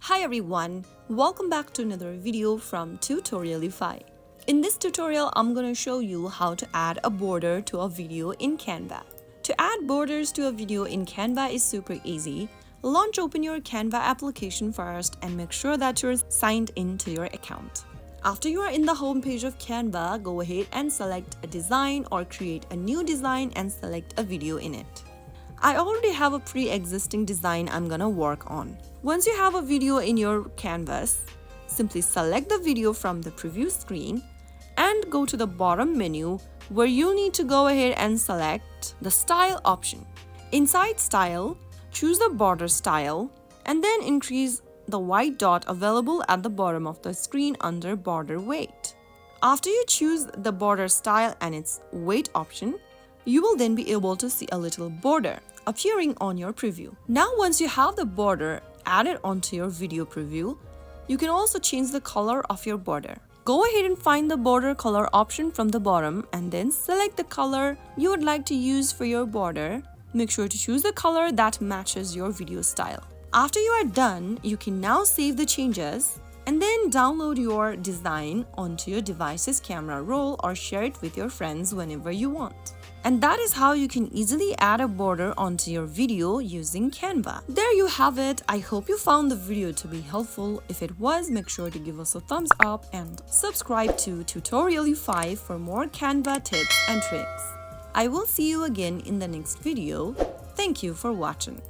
Hi everyone, welcome back to another video from Tutorialify. In this tutorial, I'm going to show you how to add a border to a video in Canva. To add borders to a video in Canva is super easy. Open your Canva application first and make sure that you're signed into your account. After you are in the home page of Canva, go ahead and select a design or create a new design and select a video in it. I already have a pre-existing design I'm gonna work on. Once you have a video in your canvas, simply select the video from the preview screen and go to the bottom menu where you need to go ahead and select the style option. Inside style, choose the border style and then increase the white dot available at the bottom of the screen under border weight. After you choose the border style and its weight option, you will then be able to see a little border appearing on your preview. Now once you have the border added onto your video preview, you can also change the color of your border. Go ahead and find the border color option from the bottom and then select the color you would like to use for your border. Make sure to choose the color that matches your video style. After you are done, you can now save the changes and then download your design onto your device's camera roll or share it with your friends whenever you want. And that is how you can easily add a border onto your video using Canva. There you have it. I hope you found the video to be helpful. If it was, make sure to give us a thumbs up and subscribe to Tutorialify for more Canva tips and tricks. I will see you again in the next video. Thank you for watching.